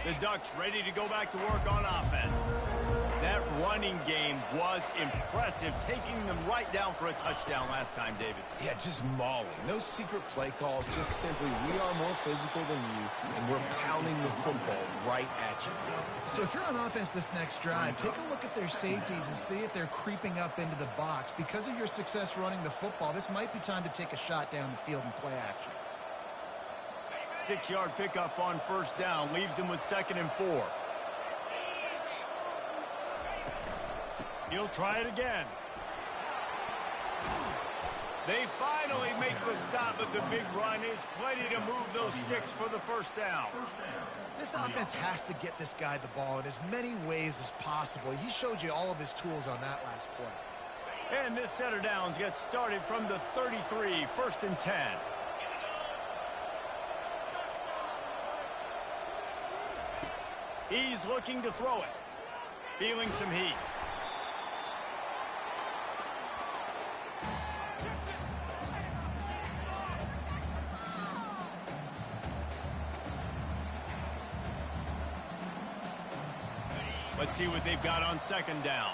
The Ducks ready to go back to work on offense. That running game was impressive, taking them right down for a touchdown last time, David. Yeah, just mauling. No secret play calls, just simply we are more physical than you, and we're pounding the football right at you. So if you're on offense this next drive, take a look at their safeties and see if they're creeping up into the box. Because of your success running the football, this might be time to take a shot down the field and play action. 6-yard pickup on first down leaves him with 2nd and 4. He'll try it again. They finally make the stop, but the big run is plenty to move those sticks for the first down. This offense has to get this guy the ball in as many ways as possible. He showed you all of his tools on that last play. And this set of downs gets started from the 33, 1st and 10. He's looking to throw it. Feeling some heat. Let's see what they've got on 2nd down.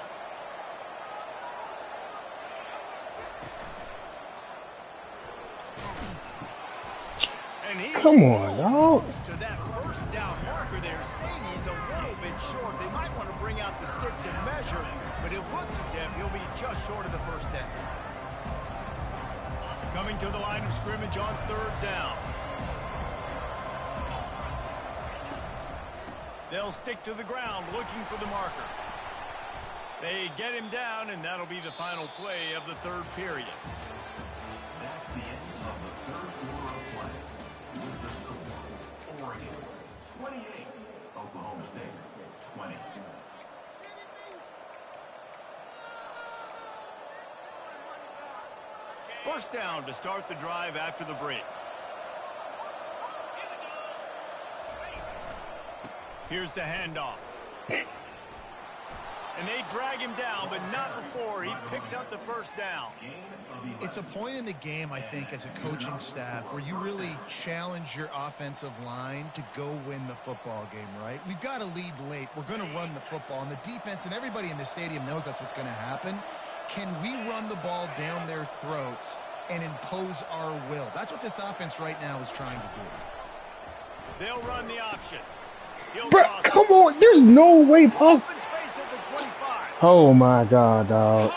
And come on, dog. To that first down marker there, saying he's a little bit short. They might want to bring out the sticks and measure, but it looks as if he'll be just short of the first down. Coming to the line of scrimmage on 3rd down. They'll stick to the ground looking for the marker. They get him down, and that'll be the final play of the 3rd period. That's the end of the 3rd quarter of play. With the score, Oregon 28, Oklahoma State 20. First down to start the drive after the break. Here's the handoff. And they drag him down, but not before he picks up the first down. It's a point in the game, I think, as a coaching staff, where you really challenge your offensive line to go win the football game, right? We've got to lead late. We're going to run the football. And the defense and everybody in the stadium knows that's what's going to happen. Can we run the ball down their throats and impose our will? That's what this offense right now is trying to do. They'll run the option. Bro, come on. There's no way possible. Oh, my God, dog.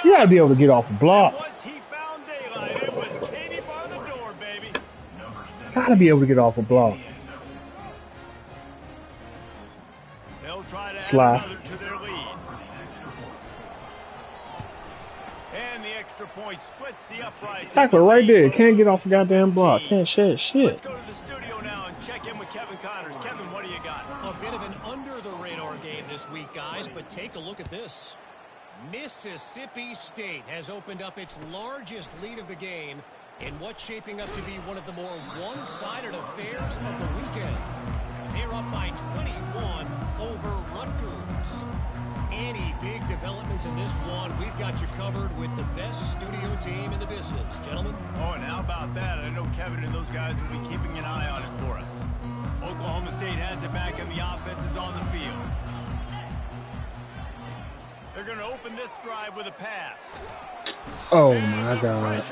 You got to be able to get off the block. Once he found daylight, it was Katie bar the door, baby. Got to be able to get off the block. They'll try to Slide. add another to their lead. And the extra point splits the upright. Tackler right there. Can't get off the goddamn block. Can't shed shit. Let's go to the studio now and check in with Kevin Connors. Kevin, what do you got? A bit of an under-the-radar game this week, guys, but take a look at this. Mississippi State has opened up its largest lead of the game in what's shaping up to be one of the more one-sided affairs of the weekend. They're up by 21 over Rutgers. Any big developments in this one, we've got you covered with the best studio team in the business. Gentlemen? Oh, and how about that? I know Kevin and those guys will be keeping an eye on it for us. Oklahoma State has it back, and the offense is on the field. They're going to open this drive with a pass. Oh, my God.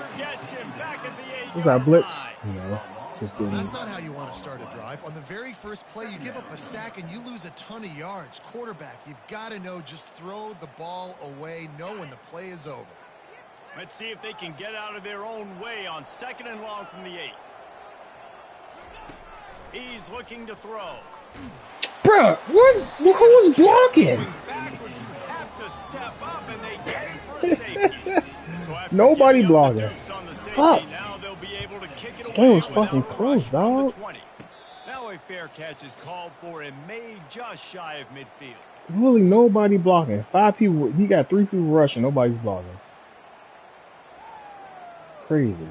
Was that blitz? No. That's not how you want to start a drive. On the very first play, you give up a sack and you lose a ton of yards. Quarterback, you've got to know, just throw the ball away, know when the play is over. Let's see if they can get out of their own way on 2nd and long from the 8. He's looking to throw. Bro, what? Who was blocking? Backwards, you have to step up, and they get him for a safety. So nobody blocking. Fuck. Now they'll be able to kick it away. That was fucking close, dog. Now a fair catch is called for and made just shy of midfield. Really, nobody blocking. 5 people. He got 3 people rushing. Nobody's blocking. Crazy.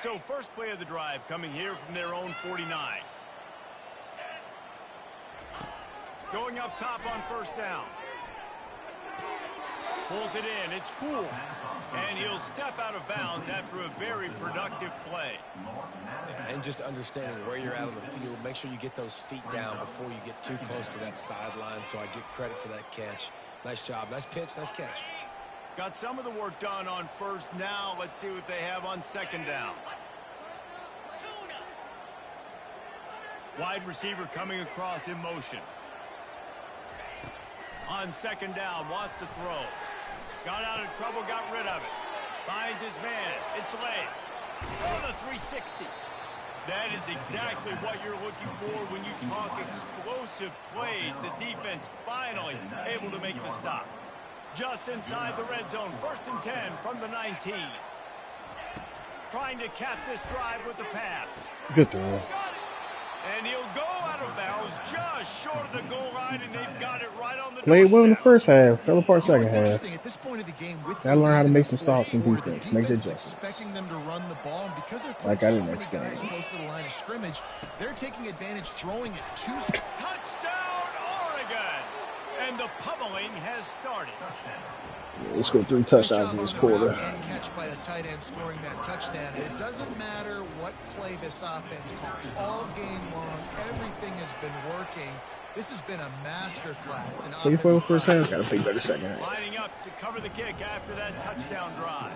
So first play of the drive coming here from their own 49. Going up top on first down. Pulls it in. It's Poole. And he'll step out of bounds after a very productive play. Yeah, and just understanding where you're at on the field, make sure you get those feet down before you get too close to that sideline, so I get credit for that catch. Nice job. Nice pitch. Nice catch. Got some of the work done on first. Now let's see what they have on second down. Wide receiver coming across in motion. On second down, wants to throw. Got out of trouble, got rid of it. Finds his man. It's late. Oh, the 360. That is exactly what you're looking for when you talk explosive plays. The defense finally able to make the stop. Just inside the red zone. 1st and 10 from the 19. Trying to cap this drive with the pass. Good throw. And he'll go out of bounds just short of the goal line, and they've got it right on the Played well in the doorstep. first half. Fell apart second half. Interesting, at this point of the game, with Gotta learn how to the make some fourth stops in quarter, defense. the Make the defense is adjustments. expecting them to run the ball, and because they're Like putting I so did many next guys game. close to the line of scrimmage, they're taking advantage, throwing it to Touchdown, Oregon! And the pummeling has started. They scored 3 Great touchdowns job in this on the route quarter. and catch by the tight end scoring that touchdown. It doesn't matter what play this offense calls. All game long, everything has been working. This has been a master class in Play for the offensive first play. half. Got to play better second half. Lining up to cover the kick after that touchdown drive.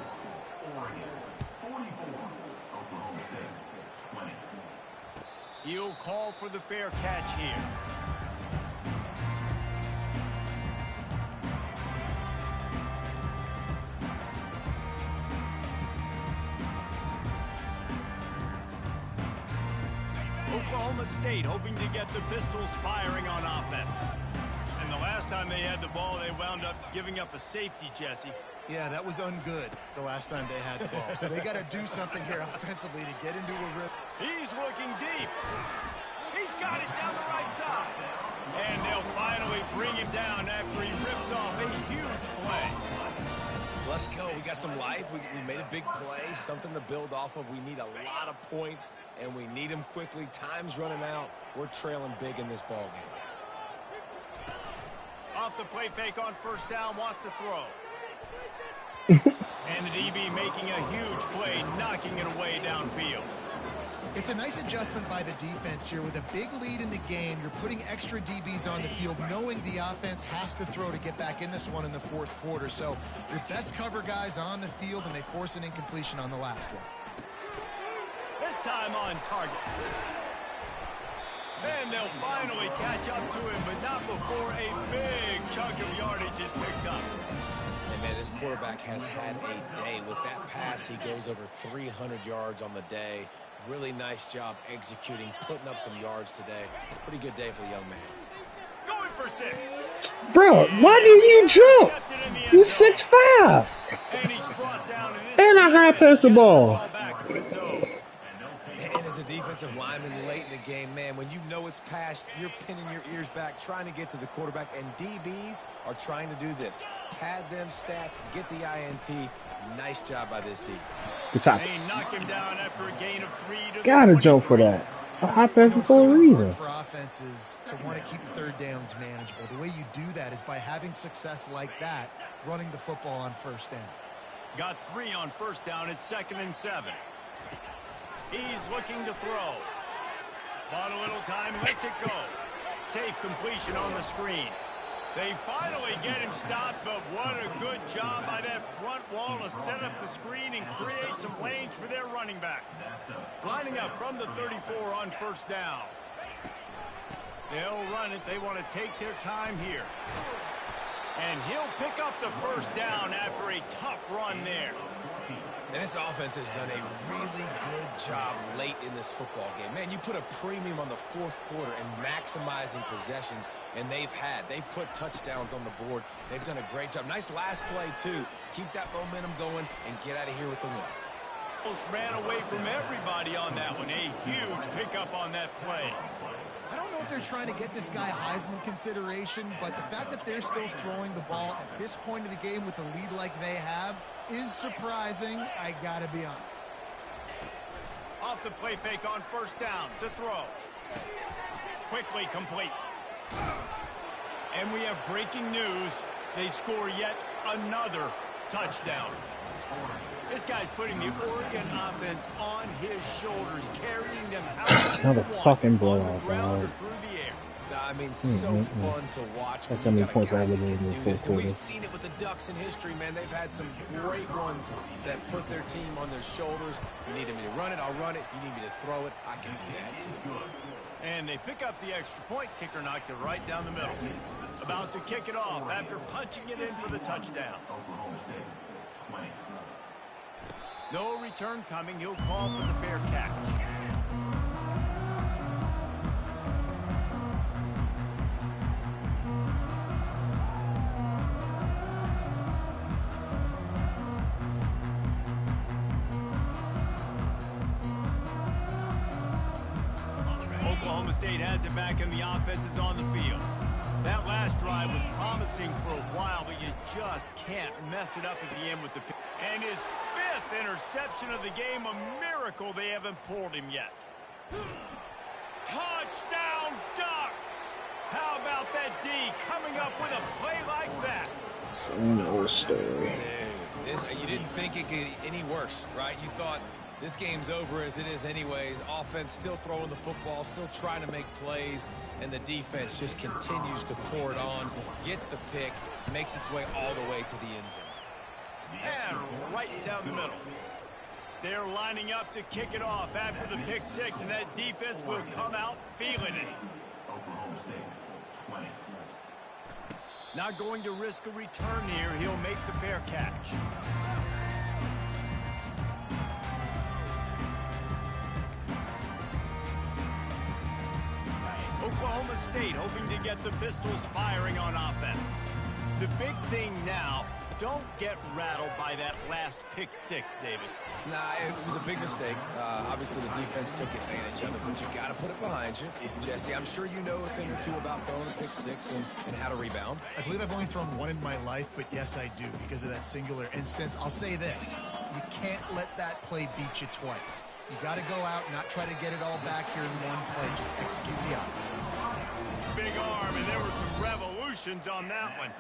Oregon 44, Oklahoma State 20. He'll call for the fair catch here. Oklahoma State hoping to get the Pistols firing on offense. And the last time they had the ball, they wound up giving up a safety, Jesse. Yeah, that was ungood the last time they had the ball. So they got to do something here offensively to get into a rhythm. He's looking deep. He's got it down the right side. And they'll finally bring him down after he rips off a huge play. Let's go. We got some life. We made a big play, something to build off of. We need a lot of points, and we need them quickly. Time's running out. We're trailing big in this ball game. Off the play fake on first down, wants to throw. And the DB making a huge play, knocking it away downfield. It's a nice adjustment by the defense here. With a big lead in the game, you're putting extra DBs on the field, knowing the offense has to throw to get back in this one in the fourth quarter. So your best cover guys on the field, and they force an incompletion on the last one. This time on target. And they'll finally catch up to him, but not before a big chunk of yardage is picked up. And man, this quarterback has had a day. With that pass, he goes over 300 yards on the day. Really nice job executing, putting up some yards today. Pretty good day for the young man. Going for 6. Bro, why didn't you jump? You 6'5". And he's brought down in this And I high passed the ball. back to its own. And as a defensive lineman late in the game, man, when you know it's past, you're pinning your ears back, trying to get to the quarterback, and DBs are trying to do this. Pad them stats, get the INT. Nice job by this D. Good tackle. They knock him down after a gain of 3 to Gotta the jump for 23. that. A high pass You know, for a so reason. important for offenses to want to keep third downs manageable. The way you do that is by having success like that, running the football on first down. Got 3 on first down. It's 2nd and 7. He's looking to throw. Bought a little time, lets it go. Safe completion on the screen. They finally get him stopped, but what a good job by that front wall to set up the screen and create some lanes for their running back. Lining up from the 34 on first down. They'll run it. They want to take their time here. And he'll pick up the first down after a tough run there. And this offense has done a really good job late in this football game. Man, you put a premium on the fourth quarter and maximizing possessions, and they've put touchdowns on the board. They've done a great job. Nice last play, too. Keep that momentum going and get out of here with the win. Almost ran away from everybody on that one. A huge pickup on that play. I don't know if they're trying to get this guy Heisman consideration, but the fact that they're still throwing the ball at this point of the game with a lead like they have is surprising, I gotta be honest. Off the play fake on first down to throw. Quickly complete. And we have breaking news. They score yet another touchdown. This guy's putting the Oregon offense on his shoulders, carrying them out Another fucking blowout, dog. Through the air. I mean, so fun to watch. That's how many points I would in the do fourth this. And we've quarter. seen it with the Ducks in history, man. They've had some great ones that put their team on their shoulders. You need me to run it, I'll run it. You need me to throw it, I can do that too. And they pick up the extra point. Kicker knocked it right down the middle. About to kick it off after punching it in for the touchdown. No return coming. He'll call for the fair catch. Oklahoma State has it back and the offense is on the field. That last drive was promising for a while, but you just can't mess it up at the end with the pick. And his 5th interception of the game, a miracle they haven't pulled him yet. Touchdown Ducks! How about that D coming up with a play like that? No story. You didn't think it could get any worse, right? You thought this game's over as it is anyways. Offense still throwing the football, still trying to make plays, and the defense just continues to pour it on, gets the pick, makes its way all the way to the end zone. And right down the middle. They're lining up to kick it off after the pick 6, and that defense will come out feeling it. Not going to risk a return here. He'll make the fair catch. Oklahoma State hoping to get the Pistols firing on offense. The big thing now, don't get rattled by that last pick 6, David. Nah, it was a big mistake. Obviously, the defense took advantage of it, but you got to put it behind you. Jesse, I'm sure you know a thing or two about throwing a pick 6 and how to rebound. I believe I've only thrown one in my life, but yes, I do because of that singular instance. I'll say this. You can't let that play beat you twice. You got to go out and not try to get it all back here in one play. Just execute the offense. Big arm, and there were some revolutions on that one.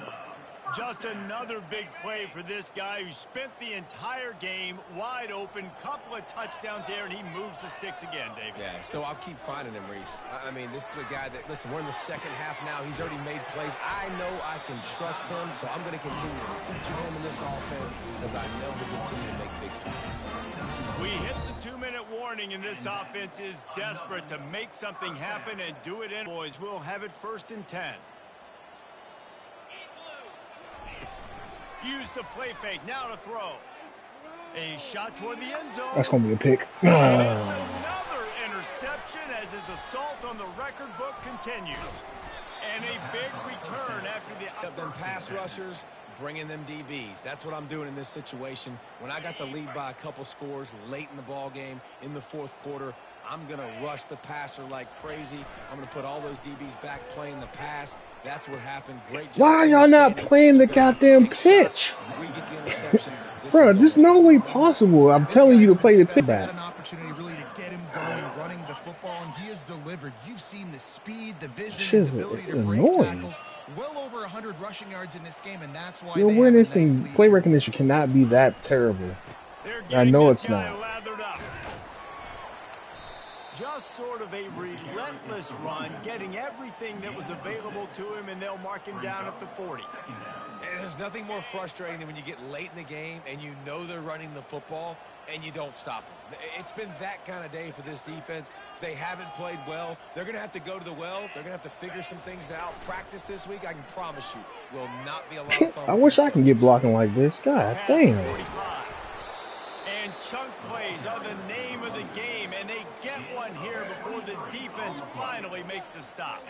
Just another big play for this guy who spent the entire game wide open, couple of touchdowns there, and he moves the sticks again, David. Yeah, so I'll keep finding him, Reese. I mean, this is a guy that, listen, we're in the second half now. He's already made plays. I know I can trust him, so I'm going to continue to feature him in this offense because I know he'll continue to make big plays. We hit the 2-minute warning, and this offense is desperate to make something happen and do it in. Boys, we'll have it 1st and 10. Use the play fake. Now to throw. A shot toward the end zone. That's going to be a pick. And it's another interception as his assault on the record book continues. And a big return after the... Them pass rushers, bringing them DBs. That's what I'm doing in this situation. When I got the lead by a couple scores late in the ball game in the 4th quarter, I'm going to rush the passer like crazy. I'm going to put all those DBs back playing the pass. That's what happened. Great job. Why are y'all not playing the goddamn pitch? We get the interception. Bro, there's no way possible. I'm telling you to play the pitch back. An opportunity really to get him going, running the football, and he has delivered. You've seen the speed, the vision, his ability to break tackles. Well over 100 rushing yards in this game, and that's why your awareness and play recognition cannot be that terrible. I know it's not. Just sort of a relentless run, getting everything that was available to him, and they'll mark him down at the 40. And there's nothing more frustrating than when you get late in the game and you know they're running the football and you don't stop them. It's been that kind of day for this defense. They haven't played well. They're going to have to go to the well. They're going to have to figure some things out. Practice this week, I can promise you, will not be a lot of fun. I wish I could get blocking like this. God damn. And chunk plays are the name of the game, and they get one here before the defense finally makes a stop.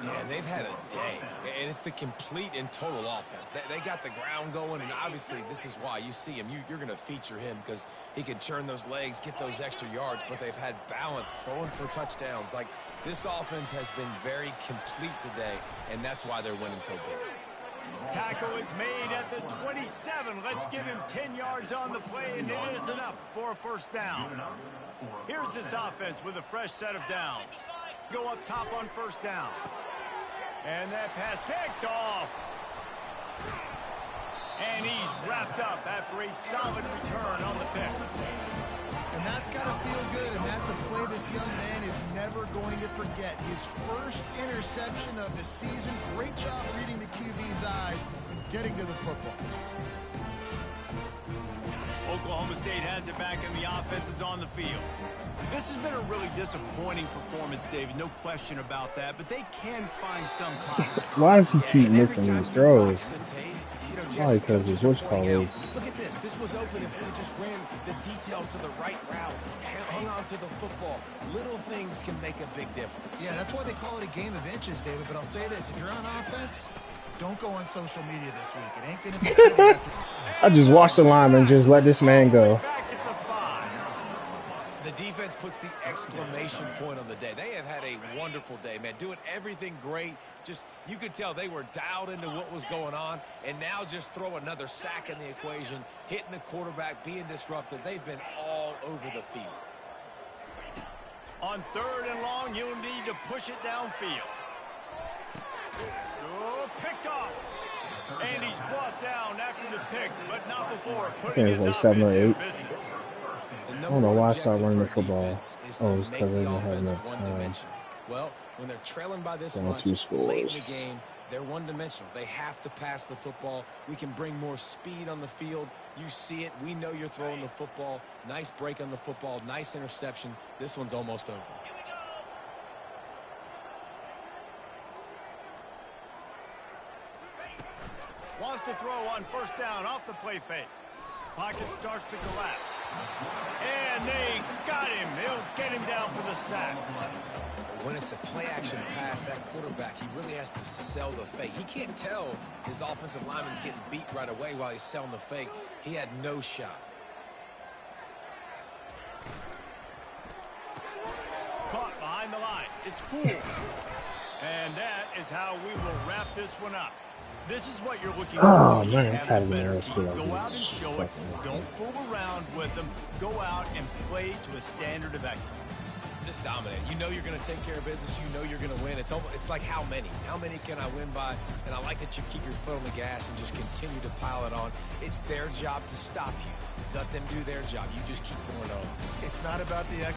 Yeah, they've had a day, and it's the complete and total offense. They got the ground going, and obviously this is why you see him. You're going to feature him because he can churn those legs, get those extra yards, but they've had balance, throwing for touchdowns. Like, this offense has been very complete today, and that's why they're winning so big. Tackle is made at the 27. Let's give him 10 yards on the play, and it is enough for a 1st down. Here's this offense with a fresh set of downs. Go up top on 1st down. And that pass picked off. And he's wrapped up after a solid return on the pick. And that's got to feel good, and that's a play this young man is never going to forget. His first interception of the season. Great job reading the QB's eyes and getting to the football. Oklahoma State has it back, and the offense is on the field. This has been a really disappointing performance, David. No question about that, but they can find some positives. Why does he keep missing these throws? You know, Probably because his what's called is. Look at this. This was open if we just ran the details to the right route, hung on to the football. Little things can make a big difference. Yeah, that's why they call it a game of inches, David. But I'll say this. If you're on offense, don't go on social media this week. It ain't going to be good. I just watched the lineman and just let this man go. Back at the 5. The defense puts the exclamation point on the day. They have had a wonderful day, man. Doing everything great. Just, you could tell they were dialed into what was going on. And now just throw another sack in the equation, hitting the quarterback, being disrupted. They've been all over the field. On 3rd and long, you'll need to push it downfield. Oh, picked off. And he's brought down after the pick, but not before putting his like 7 or offense in 8. business. I don't know why I started running the football. Oh, it's because they didn't have enough time. Well, when they're trailing by this Down much 2 late in scores. the game, they're one-dimensional. They have to pass the football. We can bring more speed on the field. You see it. We know you're throwing the football. Nice break on the football. Nice interception. This one's almost over. Wants to throw on 1st down off the play fake. Pocket starts to collapse. And they got him. They'll get him down for the sack. When it's a play-action pass, that quarterback, he really has to sell the fake. He can't tell his offensive lineman's getting beat right away while he's selling the fake. He had no shot. Caught behind the line. It's Poole. And that is how we will wrap this one up. This is what you're looking for. Oh, when you man, I'm have tired a of better the team. RSP. Go out and show it. Don't fool around with them. Go out and play to a standard of excellence. Just dominate. You know you're going to take care of business. You know you're going to win. It's like how many? How many can I win by? And I like that you keep your foot on the gas and just continue to pile it on. It's their job to stop you. Let them do their job. You just keep going on. It's not about the